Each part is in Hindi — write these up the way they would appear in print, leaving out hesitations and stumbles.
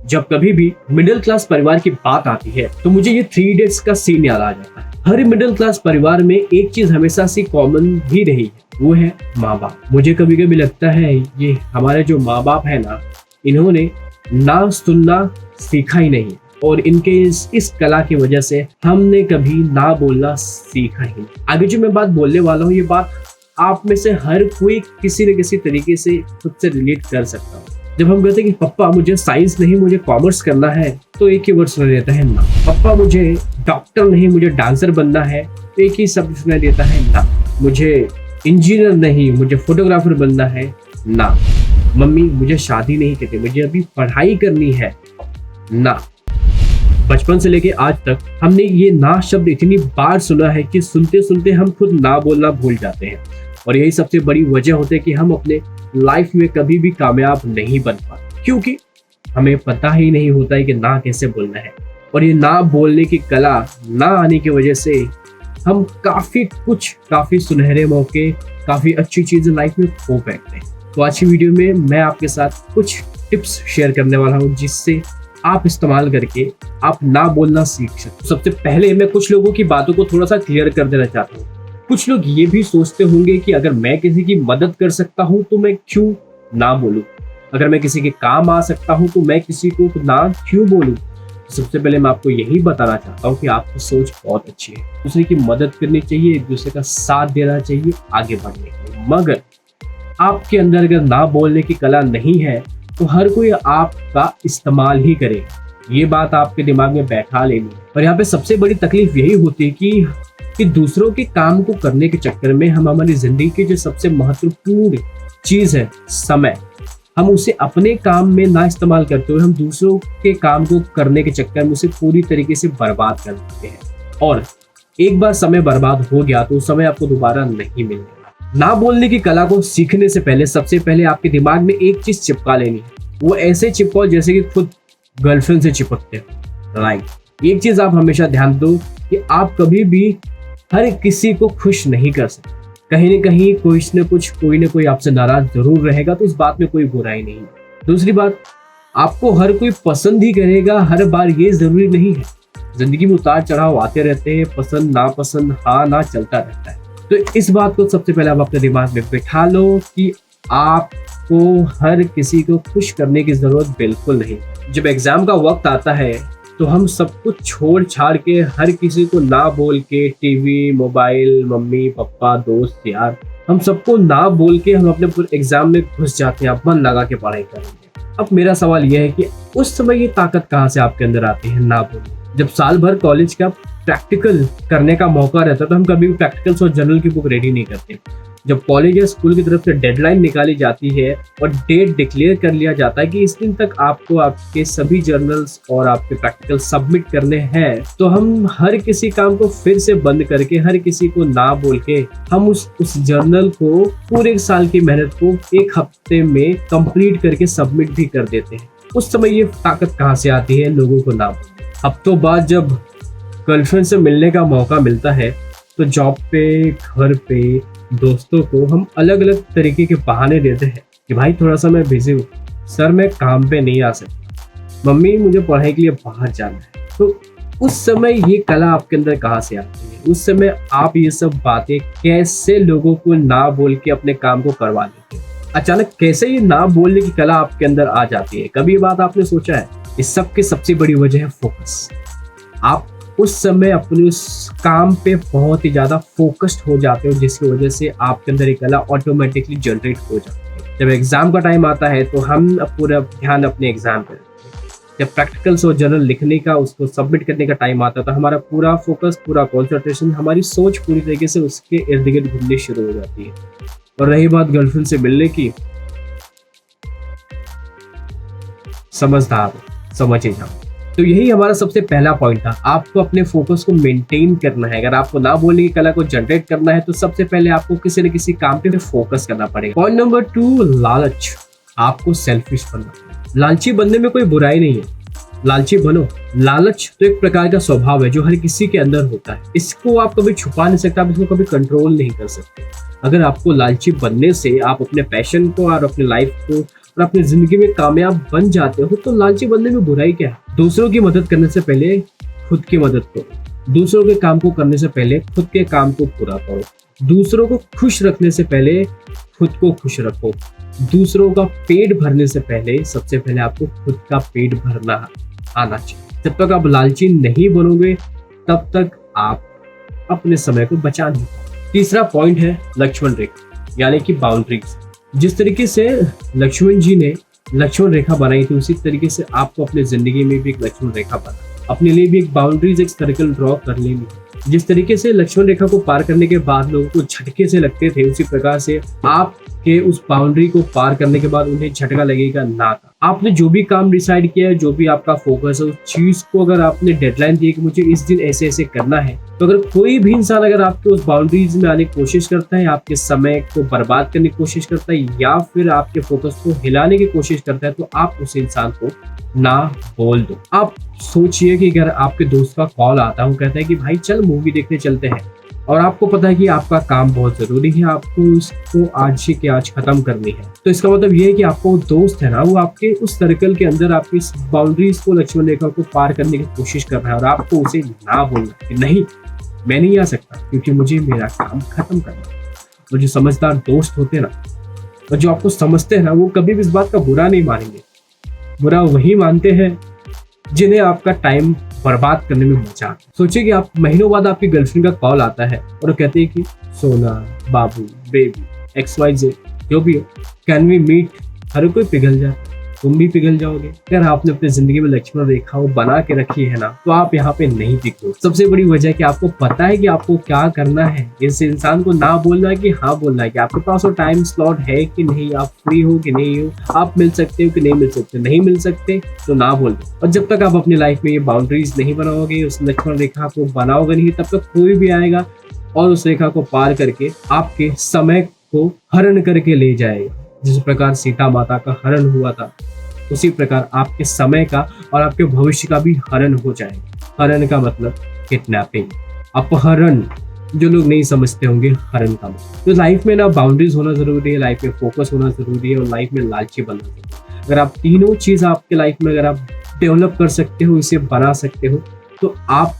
जब कभी भी मिडिल क्लास परिवार की बात आती है तो मुझे ये थ्री इडियट्स का सीन याद आ जाता है। हर मिडिल क्लास परिवार में एक चीज हमेशा से कॉमन भी रही है, वो है माँ बाप। मुझे कभी कभी लगता है ये हमारे जो माँ बाप है ना, इन्होंने ना सुनना सीखा ही नहीं और इनके इस कला की वजह से हमने कभी ना बोलना सीखा ही नहीं। आगे जो मैं बात बोलने वाला हूँ, ये बात आप में से हर कोई किसी न किसी तरीके से खुद से रिलेट कर सकता हूँ। जब हम कहते हैं कि पप्पा मुझे साइंस नहीं मुझे कॉमर्स करना है, तो एक ही वर्ड सुना देता है ना। पप्पा मुझे डॉक्टर नहीं मुझे डांसर बनना है, तो एक ही शब्द सुना देता है ना। मुझे इंजीनियर नहीं मुझे फोटोग्राफर बनना है ना। मम्मी मुझे शादी नहीं करनी मुझे अभी पढ़ाई करनी है ना। बचपन से लेके आज तक हमने ये ना शब्द इतनी बार सुना है कि सुनते सुनते हम खुद ना बोलना भूल जाते हैं और यही सबसे बड़ी वजह होती है कि हम अपने लाइफ में कभी भी कामयाब नहीं बन पाते, क्योंकि हमें पता ही नहीं होता है कि ना कैसे बोलना है। और ये ना बोलने की कला ना आने की वजह से हम काफी सुनहरे मौके, काफी अच्छी चीजें लाइफ में खो बैठते हैं। तो आज की वीडियो में मैं आपके साथ कुछ टिप्स शेयर करने वाला हूँ जिससे आप इस्तेमाल करके आप ना बोलना सीख सकते। सबसे पहले मैं कुछ लोगों की बातों को थोड़ा सा क्लियर कर देना चाहता हूँ। कुछ लोग ये भी सोचते होंगे कि अगर मैं किसी की मदद कर सकता हूँ तो मैं क्यों ना बोलूं, अगर मैं किसी के काम आ सकता हूँ तो मैं किसी को ना क्यों बोलूं। सबसे पहले मैं आपको यही बताना चाहता हूँ कि आपकी सोच बहुत अच्छी है, दूसरे की मदद करनी चाहिए, एक दूसरे का साथ देना चाहिए आगे बढ़ने के लिए। मगर आपके अंदर अगर ना बोलने की कला नहीं है तो हर कोई आपका इस्तेमाल ही करे, ये बात आपके दिमाग में बैठा लेनी। और यहाँ पे सबसे बड़ी तकलीफ यही होती है कि दूसरों के काम को करने के चक्कर में हम हमारी जिंदगी की जो सबसे महत्वपूर्ण चीज है समय, हम उसे अपने काम में ना इस्तेमाल करते हुए हम दूसरों के काम को करने के चक्कर में उसे पूरी तरीके से बर्बाद कर देते हैं। और एक बार समय बर्बाद हो गया तो उस समय आपको दोबारा नहीं मिलेगा। ना बोलने की कला को सीखने से पहले सबसे पहले आपके दिमाग में एक चीज चिपका लेनी है, वो ऐसे चिपकाओ जैसे कि खुद गर्लफ्रेंड से चिपकते हो। राइट, एक चीज आप हमेशा ध्यान दो कि आप कभी भी हर किसी को खुश नहीं कर सकते। कहीं न कहीं कोई न कोई आपसे नाराज जरूर रहेगा, तो इस बात में कोई बुराई नहीं है। दूसरी बात, आपको हर कोई पसंद ही करेगा हर बार, ये जरूरी नहीं है। जिंदगी में उतार चढ़ाव आते रहते हैं, पसंद नापसंद हाँ ना चलता रहता है। तो इस बात को सबसे पहले आप अपने दिमाग में बिठा लो कि आपको हर किसी को खुश करने की जरूरत बिल्कुल नहीं। जब एग्जाम का वक्त आता है तो हम सब कुछ छोड़ छाड़ के हर किसी को ना बोल के टीवी, मोबाइल, मम्मी पापा, दोस्त, यार, हम सबको ना बोल के हम अपने पूरे एग्जाम में घुस जाते हैं, मन लगा के पढ़ाई करेंगे। अब मेरा सवाल यह है कि उस समय ये ताकत कहाँ से आपके अंदर आती है ना बोलने। जब साल भर कॉलेज का प्रैक्टिकल करने का मौका रहता है तो हम कभी भी प्रैक्टिकल्स और जर्नल की बुक रेडी नहीं करते। जब कॉलेज या स्कूल की तरफ से डेडलाइन निकाली जाती है और डेट डिक्लेयर कर लिया जाता है कि इस दिन तक आपको आपके सभी जर्नल्स और आपके प्रैक्टिकल सबमिट करने हैं, तो हम हर किसी काम को फिर से बंद करके हर किसी को ना बोल के हम उस जर्नल को पूरे साल की मेहनत को एक हफ्ते में कंप्लीट करके सबमिट भी कर देते हैं। उस समय ये ताकत कहाँ से आती है लोगों को ना बोलने। हफ्तों बाद जब गर्लफ्रेंड से मिलने का मौका मिलता है तो जॉब पे, घर पे, दोस्तों को हम अलग अलग तरीके के बहाने देते हैं कि भाई थोड़ा सा मैं बिजी हूँ, सर मैं काम पे नहीं आ सकता, मम्मी मुझे पढ़ाई के लिए बाहर जाना है। तो उस समय ये कला आपके अंदर कहाँ से आती है? उस समय आप ये सब बातें कैसे लोगों को ना बोल के अपने काम को करवा लेते हैं? अचानक कैसे ये ना बोलने की कला आपके अंदर आ जाती है? कभी ये बात आपने सोचा है? इस सब की सबसे बड़ी वजह है फोकस। आप उस समय अपने उस काम पे बहुत ही ज्यादा फोकस्ड हो जाते हो, जिसकी वजह से आपके अंदर एक कला ऑटोमेटिकली जनरेट हो जाती है। जब एग्जाम का टाइम आता है तो हम पूरा ध्यान अपने एग्जाम पे रखते हैं। जब प्रैक्टिकल्स और जर्नल लिखने का, उसको सबमिट करने का टाइम आता है तो हमारा पूरा फोकस, पूरा कॉन्सेंट्रेशन, हमारी सोच पूरी तरीके से उसके इर्द गिर्द घूमनी शुरू हो जाती है। और रही बात गर्लफ्रेंड से मिलने की, समझदार समझे जाओ। तो यही हमारा सबसे पहला पॉइंट था, आपको अपने फोकस को मेंटेन करना है। अगर आपको ना बोलने की कला को जनरेट करना है तो सबसे पहले आपको किसी न किसी काम पे फोकस करना पड़ेगा। पॉइंट नंबर 2, लालच। आपको सेल्फिश बनना पड़ेगा। लालची बनने में कोई बुराई नहीं है, लालची बनो। लालच तो एक प्रकार का स्वभाव है जो हर किसी के अंदर होता है, इसको आप कभी छुपा नहीं सकते, आप इसको कभी कंट्रोल नहीं कर सकते। अगर आपको लालची बनने से आप अपने पैशन को और अपने लाइफ को और अपनी जिंदगी में कामयाब बन जाते हो तो लालची बनने में बुराई क्या है। दूसरों की मदद करने से पहले खुद की मदद करो। दूसरों के काम को करने से पहले खुद के काम को पूरा करो। दूसरों को खुश रखने से पहले खुद को खुश रखो। दूसरों का पेट भरने से पहले सबसे पहले आपको खुद का पेट भरना आना चाहिए। जब तक आप लालची नहीं बनोगे तब तक आप अपने समय को बचा नहीं पाओगे। तीसरा पॉइंट है लक्ष्मण रेखा यानी कि बाउंड्रीज। जिस तरीके से लक्ष्मण जी ने लक्ष्मण रेखा बनाई थी उसी तरीके से आपको अपनी जिंदगी में भी एक लक्ष्मण रेखा बनाना, अपने लिए भी एक बाउंड्रीज, एक सर्कल ड्रॉ कर लेनी। जिस तरीके से लक्ष्मण रेखा को पार करने के बाद लोगों को झटके से लगते थे उसी प्रकार से आपके उस बाउंड्री को पार करने के बाद उन्हें झटका लगेगा ना। आपने जो भी काम डिसाइड किया है, जो भी आपका फोकस है, उस चीज को अगर आपने डेडलाइन दी है कि मुझे इस दिन ऐसे ऐसे करना है, तो अगर कोई भी इंसान अगर आपके उस बाउंड्रीज में आने की कोशिश करता है, आपके समय को बर्बाद करने की कोशिश करता है या फिर आपके फोकस को हिलाने की कोशिश करता है, तो आप उस इंसान को ना बोल दो। आप सोचिए कि अगर आपके दोस्त का कॉल आता है, वो कहता है कि भाई चल मूवी देखने चलते हैं, और आपको पता है कि आपका काम बहुत जरूरी है, आपको उसको आज ही के आज खत्म करनी है, तो इसका मतलब ये है कि आपका वो दोस्त है ना, वो आपके उस सर्कल के अंदर आपकी बाउंड्रीज को, लक्ष्मण रेखा को पार करने की कोशिश कर रहा है, और आपको उसे ना बोलना कि नहीं मैं नहीं आ सकता क्योंकि मुझे मेरा काम खत्म करना है। और जो समझदार दोस्त होते हैं ना, और जो आपको समझते हैं ना, वो कभी भी इस बात का बुरा नहीं मानेंगे। बुरा वही मानते हैं जिन्हें आपका टाइम बर्बाद करने में मजा आता है। सोचिए कि आप महीनों बाद आपकी गर्लफ्रेंड का कॉल आता है और वो कहते हैं कि सोना, बाबू, बेबी, XYZ जो भी हो, कैन वी मीट। हर कोई पिघल जाता है, तुम भी पिघल जाओगे। अगर आपने अपनी जिंदगी में लक्ष्मण रेखा बना के रखी है ना, तो आप यहाँ पे नहीं टिकोगे। सबसे बड़ी वजह है कि आपको पता है कि आपको क्या करना है। इस इंसान को ना बोलना है कि हाँ बोलना है, कि आपके पास वो टाइम स्लॉट है कि नहीं, आप फ्री हो कि नहीं हो, आप मिल सकते हो कि नहीं मिल सकते। नहीं मिल सकते तो ना बोल दो। और जब तक आप अपनी लाइफ में ये बाउंड्रीज नहीं बनाओगे, उस लक्ष्मण रेखा को बनाओगे नहीं, तब तक कोई भी आएगा और उस रेखा को पार करके आपके समय को हरण करके ले जाएगा। जिस प्रकार सीता माता का हरण हुआ था, उसी प्रकार आपके समय का और आपके भविष्य का भी हरण हो जाएगा। हरण का मतलब किडनैपिंग, अपहरण। जो लोग नहीं समझते होंगे हरण का मतलब। तो लाइफ में ना बाउंड्रीज होना जरूरी है, लाइफ में फोकस होना जरूरी है, और लाइफ में लालची बनना जरूरी है। अगर आप तीनों चीज आपके लाइफ में अगर आप डेवलप कर सकते हो, इसे बना सकते हो, तो आप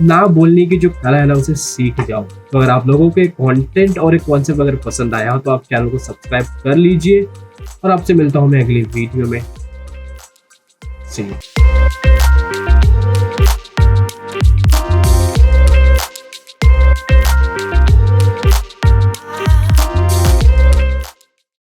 ना बोलने की जो कला है ना, उसे सीख जाओ। तो अगर आप लोगों के कंटेंट और एक कॉन्सेप्ट अगर पसंद आया हो तो आप चैनल को सब्सक्राइब कर लीजिए, और आपसे मिलता हूं मैं अगली वीडियो में। See you.